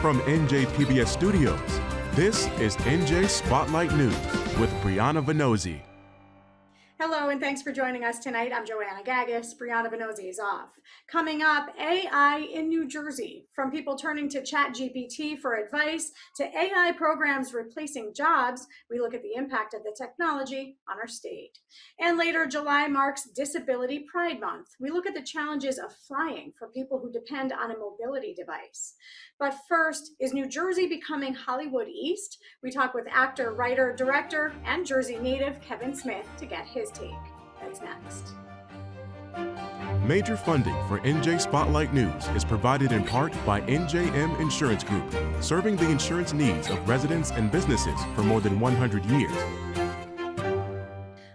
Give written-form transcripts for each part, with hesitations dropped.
From NJ PBS Studios, this is NJ Spotlight News with Brianna Venozzi. Hello, and thanks for joining us tonight. I'm Joanna Gagis. Brianna Venozzi is off. Coming up, AI in New Jersey. From people turning to ChatGPT for advice to AI programs replacing jobs, we look at the impact of the technology on our state. And later, July marks Disability Pride Month. We look at the challenges of flying for people who depend on a mobility device. But first, is New Jersey becoming Hollywood East? We talk with actor, writer, director, and Jersey native Kevin Smith to get his take. That's next. Major funding for NJ Spotlight News is provided in part by NJM Insurance Group, serving the insurance needs of residents and businesses for more than 100 years.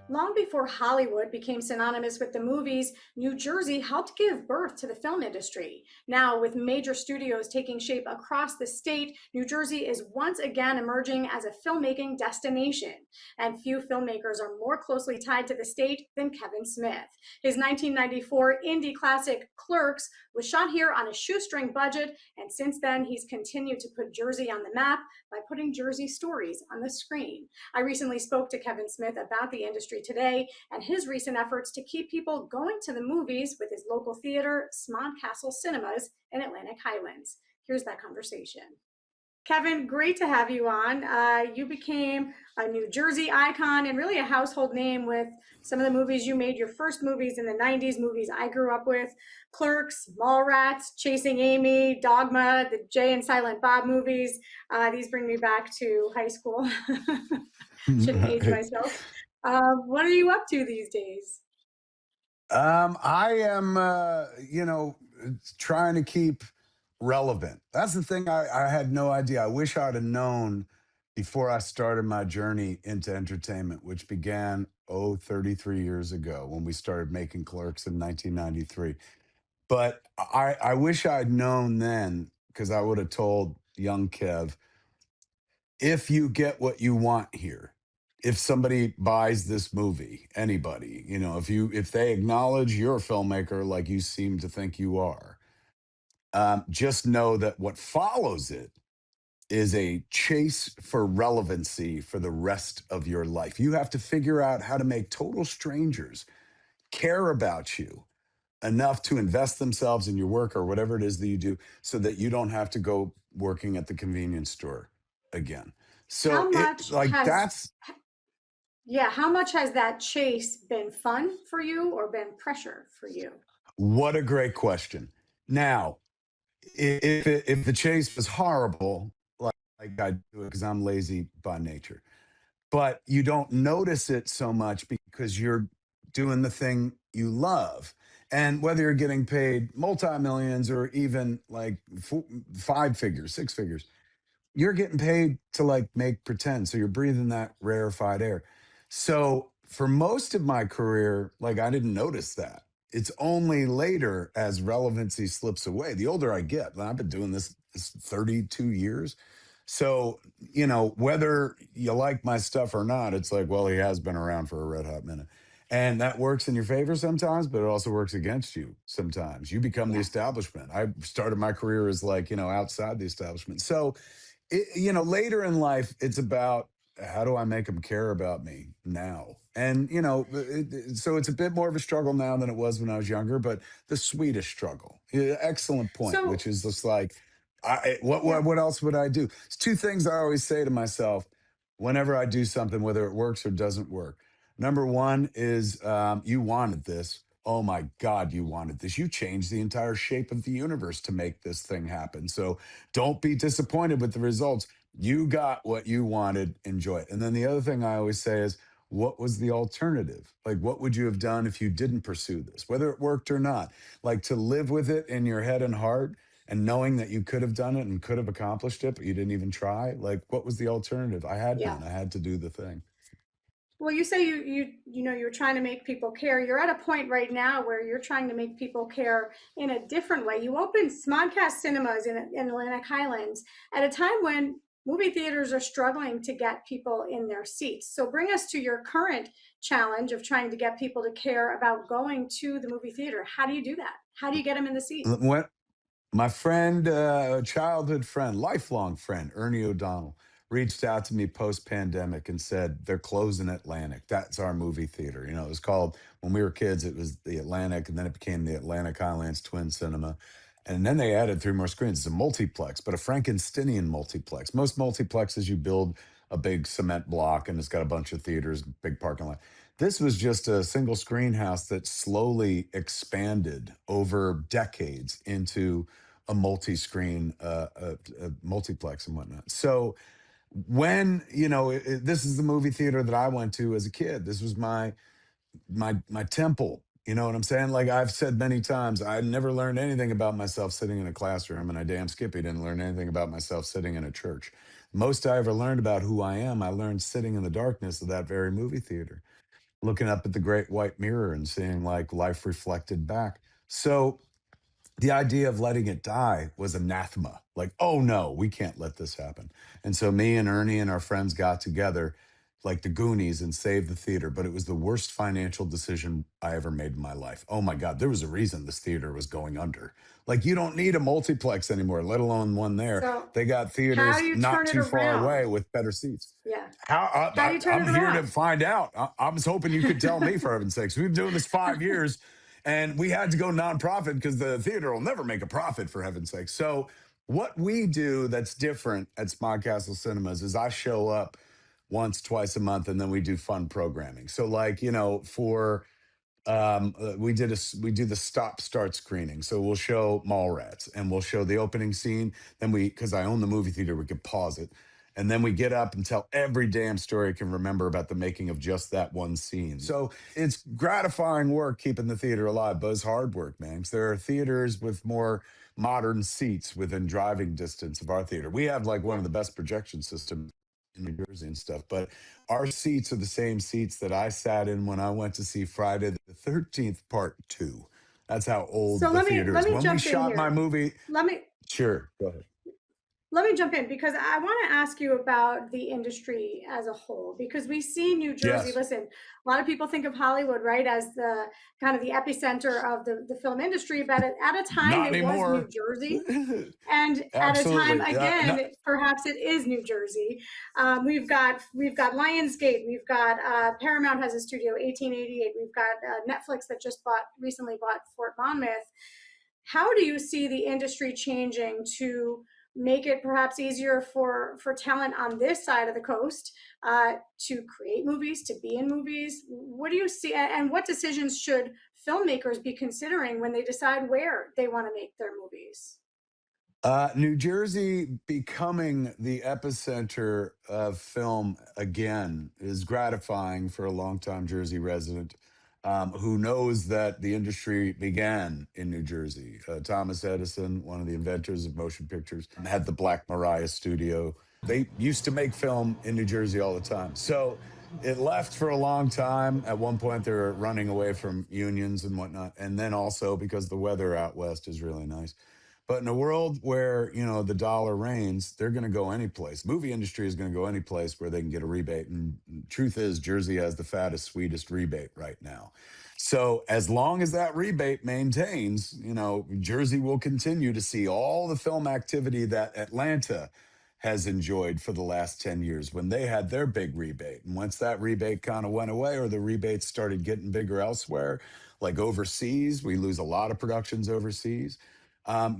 Long before Hollywood became synonymous with the movies, New Jersey helped give birth to the film industry. Now, with major studios taking shape across the state, New Jersey is once again emerging as a filmmaking destination. And few filmmakers are more closely tied to the state than Kevin Smith. His 1994 indie classic Clerks was shot here on a shoestring budget, and since then he's continued to put Jersey on the map by putting Jersey stories on the screen. I recently spoke to Kevin Smith about the industry today and his recent efforts to keep people going to the movies with his local theater, Smod Castle Cinemas in Atlantic Highlands. Here's that conversation. Kevin, great to have you on. You became a New Jersey icon and really a household name with some of the movies you made, your first movies in the 90s, movies I grew up with, Clerks, Mallrats, Chasing Amy, Dogma, the Jay and Silent Bob movies. These bring me back to high school. Shouldn't age myself. What are you up to these days? I am, trying to keep relevant. That's the thing I had no idea. I wish I'd have known before I started my journey into entertainment, which began, 33 years ago when we started making Clerks in 1993. But I wish I'd known then, because I would have told young Kev, if you get what you want here, if somebody buys this movie, anybody, if they acknowledge you're a filmmaker like you seem to think you are, just know that what follows it is a chase for relevancy for the rest of your life. You have to figure out how to make total strangers care about you enough to invest themselves in your work or whatever it is that you do so that you don't have to go working at the convenience store again. So How much how much has that chase been fun for you or been pressure for you? What a great question. Now, if the chase was horrible, like I do it because I'm lazy by nature, but you don't notice it so much because you're doing the thing you love. And whether you're getting paid multi-millions or even like five figures, six figures, you're getting paid to like make pretend. So you're breathing that rarefied air. So for most of my career, like I didn't notice that. It's only later as relevancy slips away. The older I get, and I've been doing this 32 years. So, whether you like my stuff or not, it's like, well, he has been around for a red hot minute. And that works in your favor sometimes, but it also works against you sometimes. You become the establishment. I started my career as like, outside the establishment. So, later in life, it's about how do I make them care about me now? And, so it's a bit more of a struggle now than it was when I was younger, but the sweetest struggle. Yeah, excellent point, which is just like, what else would I do? It's two things I always say to myself whenever I do something, whether it works or doesn't work. Number one is you wanted this. Oh my God, you wanted this. You changed the entire shape of the universe to make this thing happen. So don't be disappointed with the results. You got what you wanted, enjoy it. And then the other thing I always say is, what was the alternative? Like, what would you have done if you didn't pursue this, whether it worked or not? Like to live with it in your head and heart and knowing that you could have done it and could have accomplished it, but you didn't even try. Like, what was the alternative? I had none. I had to do the thing. Well, you say you're trying to make people care. You're at a point right now where you're trying to make people care in a different way. You opened Smodcast Cinemas in Atlantic Highlands at a time when movie theaters are struggling to get people in their seats. So bring us to your current challenge of trying to get people to care about going to the movie theater. How do you do that? How do you get them in the seats? My friend, childhood friend, lifelong friend, Ernie O'Donnell, reached out to me post pandemic and said they're closing Atlantic. That's our movie theater. You know, it was called, when we were kids, it was the Atlantic, and then it became the Atlantic Highlands Twin Cinema. And then they added three more screens. It's a multiplex, but a Frankensteinian multiplex. Most multiplexes, you build a big cement block and it's got a bunch of theaters, big parking lot. This was just a single screen house that slowly expanded over decades into a multi-screen multiplex and whatnot. So when this is the movie theater that I went to as a kid. This was my temple. You know what I'm saying? Like I've said many times, I never learned anything about myself sitting in a classroom, and I damn skippy didn't learn anything about myself sitting in a church. Most I ever learned about who I am, I learned sitting in the darkness of that very movie theater, looking up at the great white mirror and seeing like life reflected back. So the idea of letting it die was anathema. Like, oh no, we can't let this happen. And so me and Ernie and our friends got together like the Goonies and saved the theater. But it was the worst financial decision I ever made in my life. Oh my God, there was a reason this theater was going under. Like, you don't need a multiplex anymore, let alone one there. So They got how do theaters you not turn it too far away around? with better seats. Yeah. How How do you turn I'm it here to around? find out. I was hoping you could tell me, for heaven's sakes. We've been doing this 5 years, and we had to go nonprofit because the theater will never make a profit, for heaven's sake. So what we do that's different at Smog Castle Cinemas is I show up once, twice a month, and then we do fun programming. So like, for we do the stop start screening, so we'll show Mallrats and we'll show the opening scene. Then we, because I own the movie theater, we could pause it, and then we get up and tell every damn story I can remember about the making of just that one scene. So it's gratifying work keeping the theater alive, but it's hard work, man, 'cause there are theaters with more modern seats within driving distance of our theater. We have like one of Yeah. the best projection systems in New Jersey and stuff, but our seats are the same seats that I sat in when I went to see Friday the 13th Part 2. That's how So old the let me theater let is. me When we jump in shot my here. movie, Let me sure, go ahead. let me jump in because I want to ask you about the industry as a whole, because we see New Jersey. Yes, Listen, a lot of people think of Hollywood, right, as the kind of the epicenter of the film industry, but at a time not it was New anymore. Jersey. And at a time Absolutely. No, again, perhaps it is New Jersey. We've got Lionsgate, we've got Paramount has a studio, 1888. We've got Netflix that just recently bought Fort Monmouth. How do you see the industry changing to make it perhaps easier for talent on this side of the coast to create movies, to be in movies? What do you see, and what decisions should filmmakers be considering when they decide where they want to make their movies? New Jersey becoming the epicenter of film again is gratifying for a longtime Jersey resident, who knows that the industry began in New Jersey. Thomas Edison, one of the inventors of motion pictures, had the Black Maria studio. They used to make film in New Jersey all the time. So it left for a long time. At one point, they were running away from unions and whatnot. And then also because the weather out west is really nice. But in a world where, the dollar reigns, they're going to go any place. Movie industry is going to go any place where they can get a rebate. And truth is, Jersey has the fattest, sweetest rebate right now. So as long as that rebate maintains, Jersey will continue to see all the film activity that Atlanta has enjoyed for the last 10 years when they had their big rebate. And once that rebate kind of went away, or the rebates started getting bigger elsewhere, like overseas, we lose a lot of productions overseas.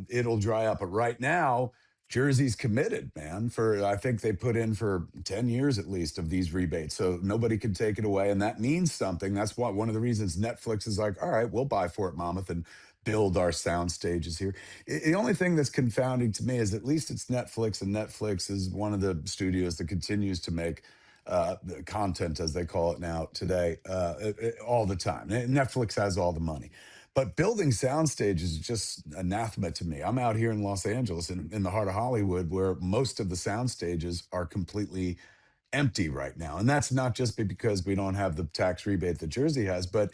It'll dry up. But right now, Jersey's committed, man. For I think they put in for 10 years at least of these rebates. So nobody can take it away. And that means something. That's why one of the reasons Netflix is like, all right, we'll buy Fort Monmouth and build our sound stages here. The only thing that's confounding to me is at least it's Netflix, and Netflix is one of the studios that continues to make the content, as they call it now today, all the time. Netflix has all the money. But building sound stages is just anathema to me. I'm out here in Los Angeles, in the heart of Hollywood, where most of the sound stages are completely empty right now. And that's not just because we don't have the tax rebate that Jersey has, but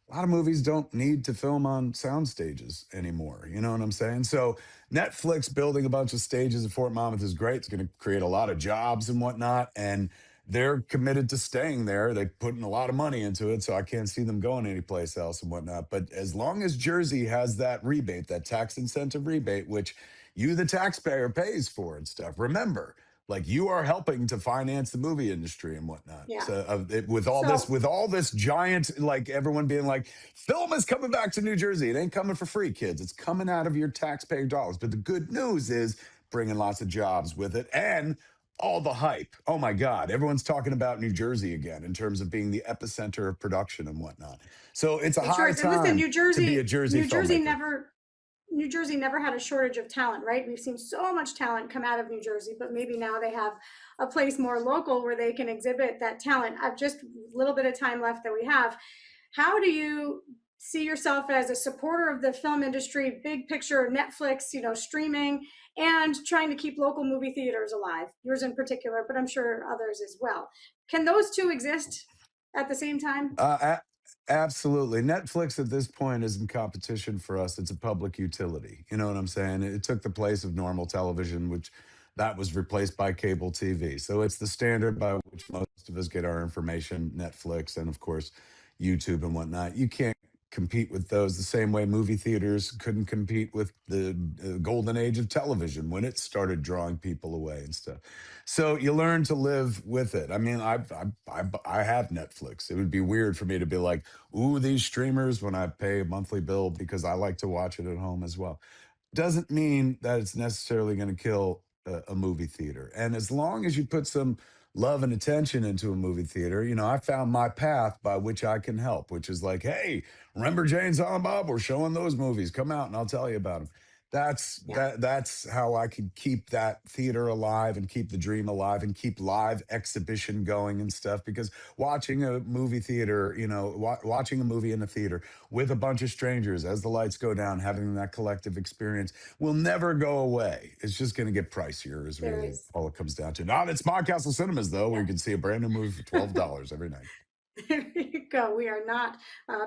a lot of movies don't need to film on sound stages anymore. You know what I'm saying? So Netflix building a bunch of stages at Fort Monmouth is great. It's going to create a lot of jobs and whatnot. And they're committed to staying there. They put in a lot of money into it, so I can't see them going anyplace else and whatnot. But as long as Jersey has that rebate, that tax incentive rebate, which you, the taxpayer, pays for and stuff. Remember, like you are helping to finance the movie industry and whatnot. Yeah. So So with all this giant, like everyone being like, film is coming back to New Jersey. It ain't coming for free, kids. It's coming out of your taxpayer dollars. But the good news is bringing lots of jobs with it and all the hype. Oh my God, everyone's talking about New Jersey again in terms of being the epicenter of production and whatnot. So it's a it sure high is. And listen, time to be a Jersey filmmaker. New Jersey never had a shortage of talent, right? We've seen so much talent come out of New Jersey, but maybe now they have a place more local where they can exhibit that talent. I've just a little bit of time left that we have. How do you see yourself as a supporter of the film industry, big picture, Netflix, streaming, and trying to keep local movie theaters alive, yours in particular, but I'm sure others as well? Can those two exist at the same time? Absolutely. Netflix at this point is in competition for us. It's a public utility. You know what I'm saying? It took the place of normal television, which that was replaced by cable TV. So it's the standard by which most of us get our information, Netflix and of course YouTube and whatnot. You can't compete with those the same way movie theaters couldn't compete with the golden age of television when it started drawing people away and stuff. So you learn to live with it. I mean, I have Netflix. It would be weird for me to be like, ooh, these streamers when I pay a monthly bill because I like to watch it at home as well. Doesn't mean that it's necessarily going to kill a movie theater. And as long as you put some love and attention into a movie theater, I found my path by which I can help, which is like, hey, remember Jay and Silent Bob? We're showing those movies. Come out and I'll tell you about them. Yeah. That's how I could keep that theater alive and keep the dream alive and keep live exhibition going and stuff. Because watching a movie theater, watching a movie in a theater with a bunch of strangers as the lights go down, having that collective experience will never go away. It's just going to get pricier, is There really is. all it comes down to. Not at Smart Castle Cinemas though, where Yeah. you can see a brand new movie for $12 every night. There you go. We are not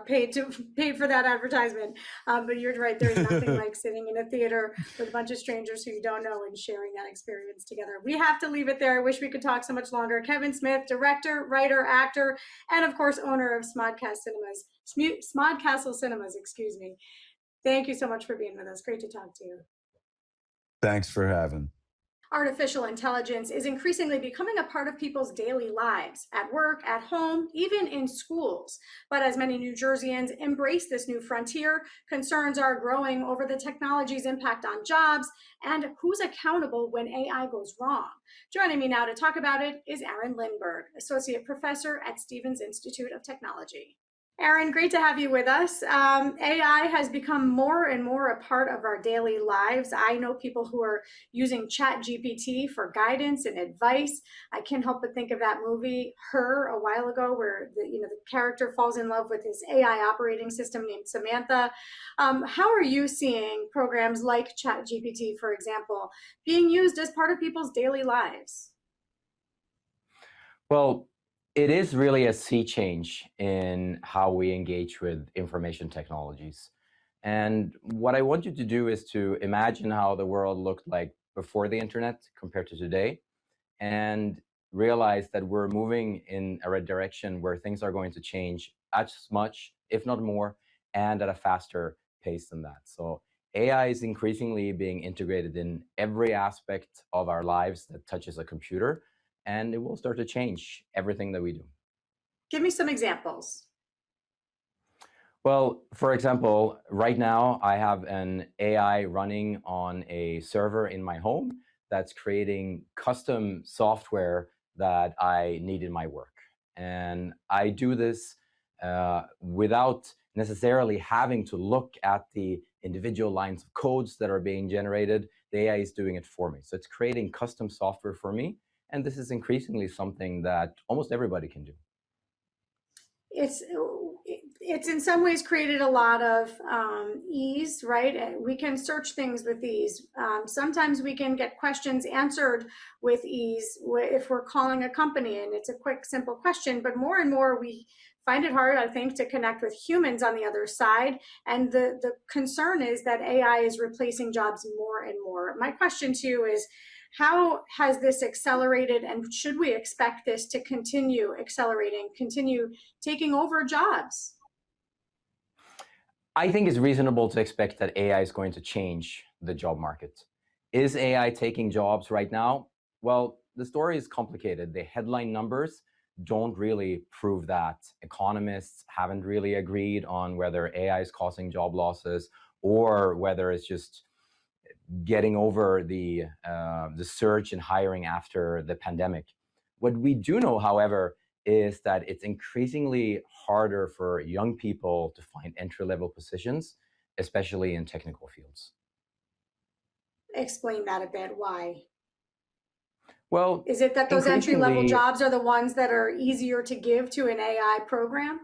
paid for that advertisement, but you're right. There is nothing like sitting in a theater with a bunch of strangers who you don't know and sharing that experience together. We have to leave it there. I wish we could talk so much longer. Kevin Smith, director, writer, actor, and of course owner of Smodcastle Cinemas. Excuse me. Thank you so much for being with us. Great to talk to you. Thanks for having. Artificial intelligence is increasingly becoming a part of people's daily lives, at work, at home, even in schools. But as many New Jerseyans embrace this new frontier, concerns are growing over the technology's impact on jobs and who's accountable when AI goes wrong. Joining me now to talk about it is Aaron Lindberg, Associate Professor at Stevens Institute of Technology. Aaron, great to have you with us. AI has become more and more a part of our daily lives. I know people who are using ChatGPT for guidance and advice. I can't help but think of that movie, Her, a while ago, where the character falls in love with his AI operating system named Samantha. How are you seeing programs like ChatGPT, for example, being used as part of people's daily lives? Well, it is really a sea change in how we engage with information technologies. And what I want you to do is to imagine how the world looked like before the internet compared to today, and realize that we're moving in a direction where things are going to change as much, if not more, and at a faster pace than that. So AI is increasingly being integrated in every aspect of our lives that touches a computer, and it will start to change everything that we do. Give me some examples. Well, for example, right now I have an AI running on a server in my home that's creating custom software that I need in my work. And I do this without necessarily having to look at the individual lines of codes that are being generated. The AI is doing it for me. So it's creating custom software for me. And this is increasingly something that almost everybody can do. It's in some ways created a lot of ease, right? We can search things with ease. Sometimes we can get questions answered with ease if we're calling a company and it's a quick, simple question. But more and more, we find it hard, I think, to connect with humans on the other side. And the concern is that AI is replacing jobs more and more. My question to you is, How has this accelerated, and should we expect this to continue accelerating, continue taking over jobs? I think it's reasonable to expect that AI is going to change the job market. Is AI taking jobs right now? Well, the story is complicated. The headline numbers don't really prove that. Economists haven't really agreed on whether AI is causing job losses or whether it's just getting over the surge in hiring after the pandemic. What we do know, however, is that it's increasingly harder for young people to find entry-level positions, especially in technical fields. Explain that a bit. Why? Well, Is it that those entry-level increasingly, jobs are the ones that are easier to give to an AI program?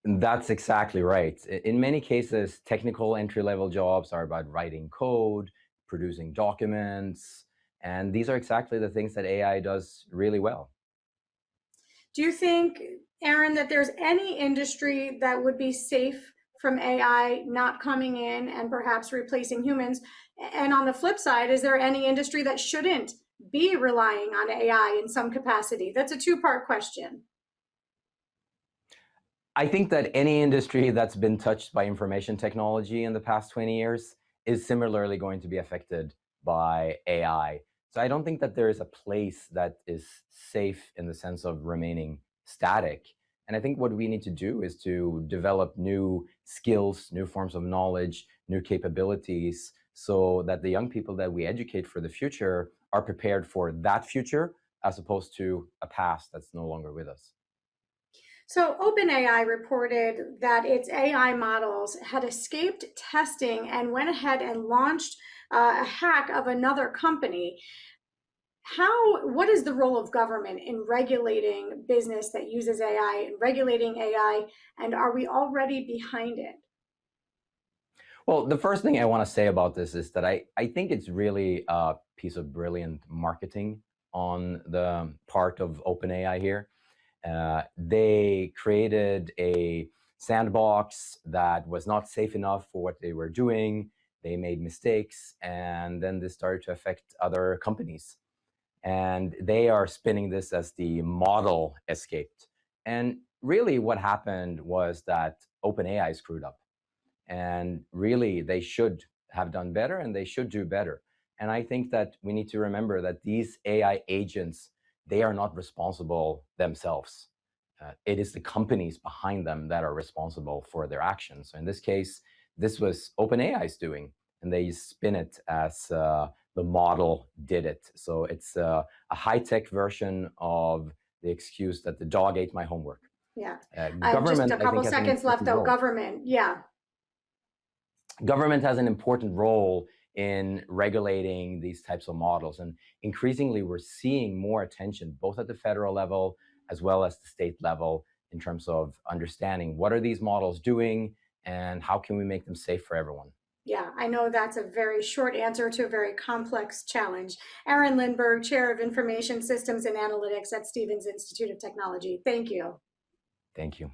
that's exactly right. In many cases, technical entry-level jobs are about writing code, producing documents, and these are exactly the things that AI does really well. Do you think, Aaron, that there's any industry that would be safe from AI not coming in and perhaps replacing humans? And on the flip side, is there any industry that shouldn't be relying on AI in some capacity? That's a two-part question. I think that any industry that's been touched by information technology in the past 20 years is similarly going to be affected by AI. So I don't think that there is a place that is safe in the sense of remaining static. And I think what we need to do is to develop new skills, new forms of knowledge, new capabilities, so that the young people that we educate for the future are prepared for that future as opposed to a past that's no longer with us. So OpenAI reported that its AI models had escaped testing and went ahead and launched a hack of another company. What is the role of government in regulating business that uses AI and regulating AI, and are we already behind it? Well, the first thing I want to say about this is that I think it's really a piece of brilliant marketing on the part of OpenAI here. They created a sandbox that was not safe enough for what they were doing. They made mistakes, and then this started to affect other companies. And they are spinning this as the model escaped. And really what happened was that OpenAI screwed up. And really, they should have done better, and they should do better. And I think that we need to remember that these AI agents, they are not responsible themselves. It is the companies behind them that are responsible for their actions. So in this case, this was OpenAI's doing, and they spin it as the model did it. So it's a high-tech version of the excuse that the dog ate my homework. Yeah. Government, Just a couple I think, has an seconds left, important though. role. Government, yeah. Government has an important role in regulating these types of models. And increasingly, we're seeing more attention, both at the federal level as well as the state level, in terms of understanding what are these models doing and how can we make them safe for everyone. Yeah, I know that's a very short answer to a very complex challenge. Aaron Lindberg, Chair of Information Systems and Analytics at Stevens Institute of Technology. Thank you. Thank you.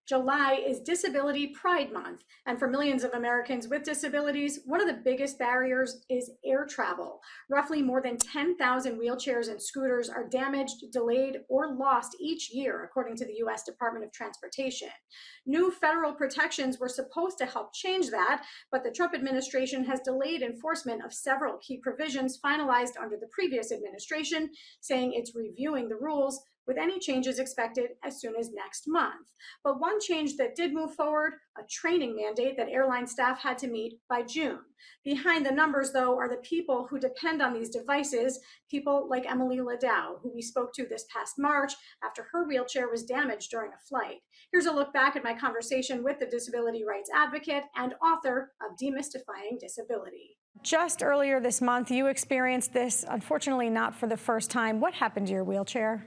July is Disability Pride Month, and for millions of Americans with disabilities, one of the biggest barriers is air travel. Roughly more than 10,000 wheelchairs and scooters are damaged, delayed, or lost each year, according to the U.S. Department of Transportation. New federal protections were supposed to help change that, but the Trump administration has delayed enforcement of several key provisions finalized under the previous administration, saying it's reviewing the rules, with any changes expected as soon as next month. But one change that did move forward, a training mandate that airline staff had to meet by June. Behind the numbers, though, are the people who depend on these devices, people like Emily Ladow, who we spoke to this past March after her wheelchair was damaged during a flight. Here's a look back at my conversation with the disability rights advocate and author of Demystifying Disability. Just earlier this month, you experienced this, unfortunately not for the first time. What happened to your wheelchair?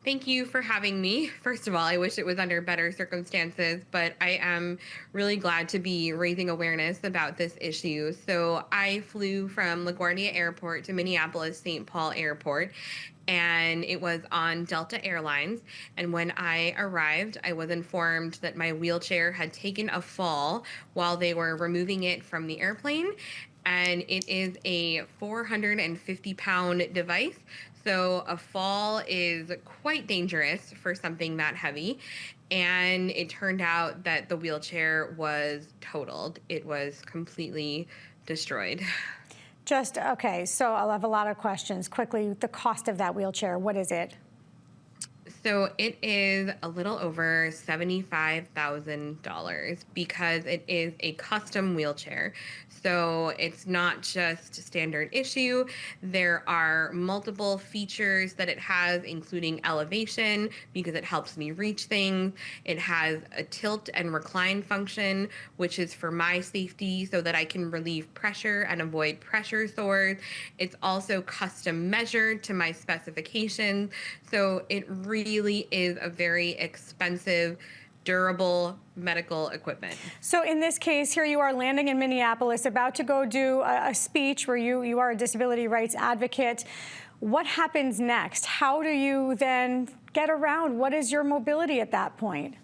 Thank you for having me. First of all, I wish it was under better circumstances, but I am really glad to be raising awareness about this issue. So I flew from LaGuardia Airport to Minneapolis St. Paul Airport, and it was on Delta Airlines. And when I arrived, I was informed that my wheelchair had taken a fall while they were removing it from the airplane. and it is a 450-pound device. So a fall is quite dangerous for something that heavy. And it turned out that the wheelchair was totaled. It was completely destroyed. Just, okay, so I'll have a lot of questions. Quickly, the cost of that wheelchair, what is it? So it is a little over $75,000 because it is a custom wheelchair. So it's not just standard issue. There are multiple features that it has, including elevation, because it helps me reach things. It has a tilt and recline function, which is for my safety so that I can relieve pressure and avoid pressure sores. It's also custom measured to my specifications. So it really is a very expensive, durable medical equipment. So in this case, here you are landing in Minneapolis, about to go do a speech where you are a disability rights advocate. What happens next? How do you then get around? What is your mobility at that point?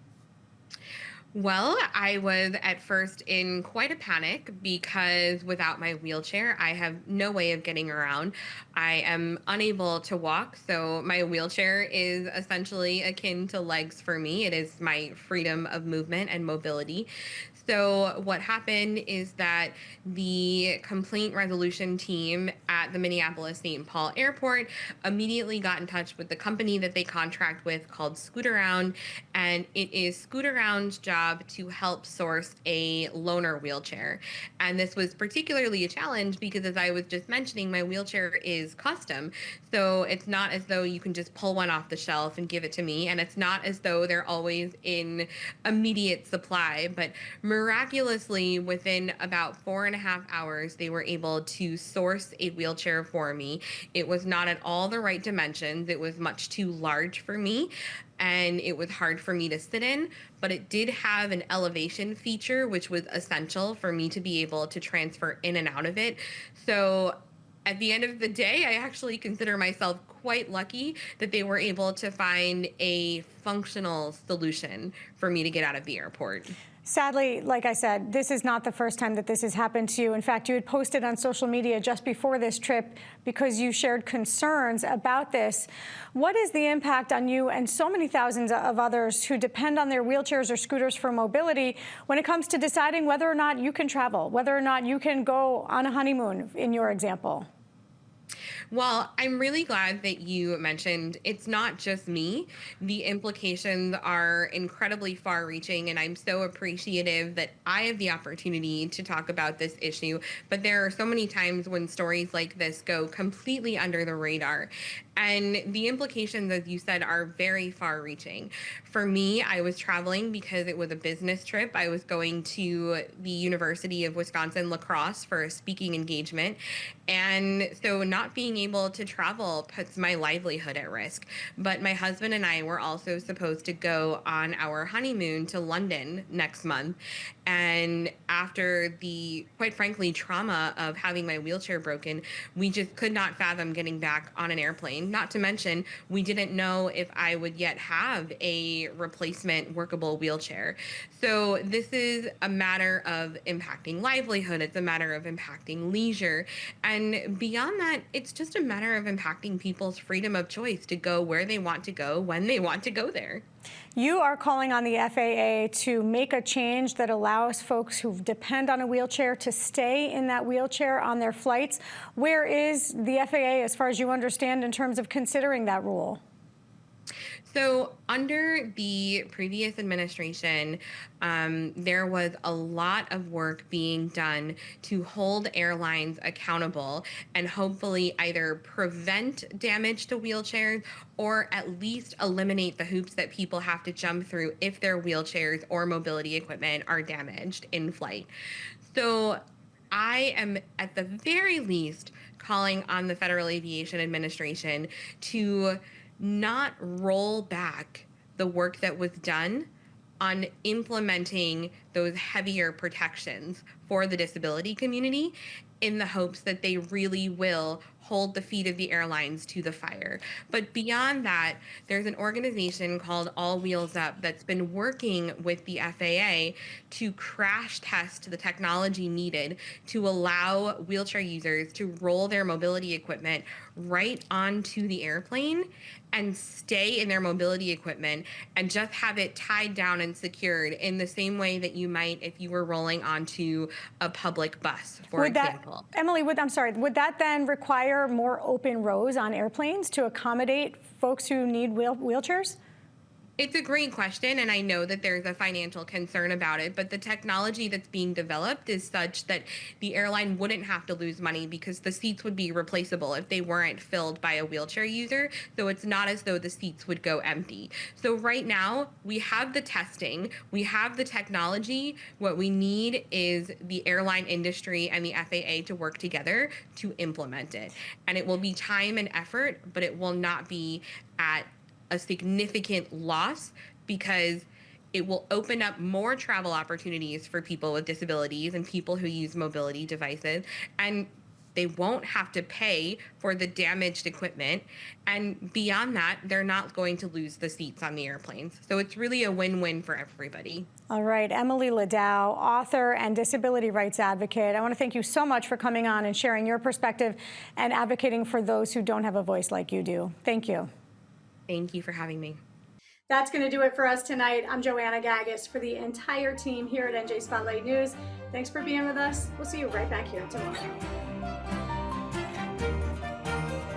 Well, I was at first in quite a panic because without my wheelchair, I have no way of getting around. I am unable to walk, so my wheelchair is essentially akin to legs for me. It is my freedom of movement and mobility. So what happened is that the complaint resolution team at the Minneapolis-St. Paul Airport immediately got in touch with the company that they contract with called Scootaround, and it is Scootaround's job to help source a loaner wheelchair. And this was particularly a challenge because, as I was just mentioning, my wheelchair is custom. So it's not as though you can just pull one off the shelf and give it to me, and it's not as though they're always in immediate supply, but miraculously, within about 4.5 hours, they were able to source a wheelchair for me. It was not at all the right dimensions. It was much too large for me, and it was hard for me to sit in, but it did have an elevation feature, which was essential for me to be able to transfer in and out of it. So at the end of the day, I actually consider myself quite lucky that they were able to find a functional solution for me to get out of the airport. Sadly, like I said, this is not the first time that this has happened to you. In fact, you had posted on social media just before this trip because you shared concerns about this. What is the impact on you and so many thousands of others who depend on their wheelchairs or scooters for mobility when it comes to deciding whether or not you can travel, whether or not you can go on a honeymoon, in your example? Well, I'm really glad that you mentioned it's not just me. The implications are incredibly far reaching, and I'm so appreciative that I have the opportunity to talk about this issue. But there are so many times when stories like this go completely under the radar. And the implications, as you said, are very far reaching. For me, I was traveling because it was a business trip. I was going to the University of Wisconsin-La Crosse for a speaking engagement. And so not being able to travel puts my livelihood at risk. But my husband and I were also supposed to go on our honeymoon to London next month. And after the, quite frankly, trauma of having my wheelchair broken, we just could not fathom getting back on an airplane. Not to mention, we didn't know if I would yet have a replacement workable wheelchair. So this is a matter of impacting livelihood. It's a matter of impacting leisure. And beyond that, it's just a matter of impacting people's freedom of choice to go where they want to go, when they want to go there. You are calling on the FAA to make a change that allows folks who depend on a wheelchair to stay in that wheelchair on their flights. Where is the FAA, as far as you understand, in terms of considering that rule? So under the previous administration, there was a lot of work being done to hold airlines accountable and hopefully either prevent damage to wheelchairs or at least eliminate the hoops that people have to jump through if their wheelchairs or mobility equipment are damaged in flight. So I am at the very least calling on the Federal Aviation Administration to not roll back the work that was done on implementing those heavier protections for the disability community in the hopes that they really will hold the feet of the airlines to the fire. But beyond that, there's an organization called All Wheels Up that's been working with the FAA to crash test the technology needed to allow wheelchair users to roll their mobility equipment right onto the airplane and stay in their mobility equipment and just have it tied down and secured in the same way that you might if you were rolling onto a public bus, for example. Emily, would that then require more open rows on airplanes to accommodate folks who need wheelchairs? It's a great question, and I know that there's a financial concern about it, but the technology that's being developed is such that the airline wouldn't have to lose money because the seats would be replaceable if they weren't filled by a wheelchair user, so it's not as though the seats would go empty. So right now, we have the testing, we have the technology. What we need is the airline industry and the FAA to work together to implement it. And it will be time and effort, but it will not be at a significant loss because it will open up more travel opportunities for people with disabilities and people who use mobility devices, and they won't have to pay for the damaged equipment. And beyond that, they're not going to lose the seats on the airplanes. So it's really a win-win for everybody. All right, Emily Ladau, author and disability rights advocate. I want to thank you so much for coming on and sharing your perspective and advocating for those who don't have a voice like you do. Thank you. Thank you for having me. That's going to do it for us tonight. I'm Joanna Gagis for the entire team here at NJ Spotlight News. Thanks for being with us. We'll see you right back here tomorrow.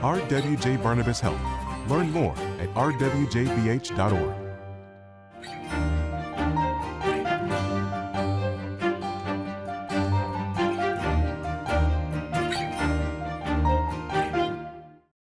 RWJ Barnabas Health. Learn more at rwjbh.org.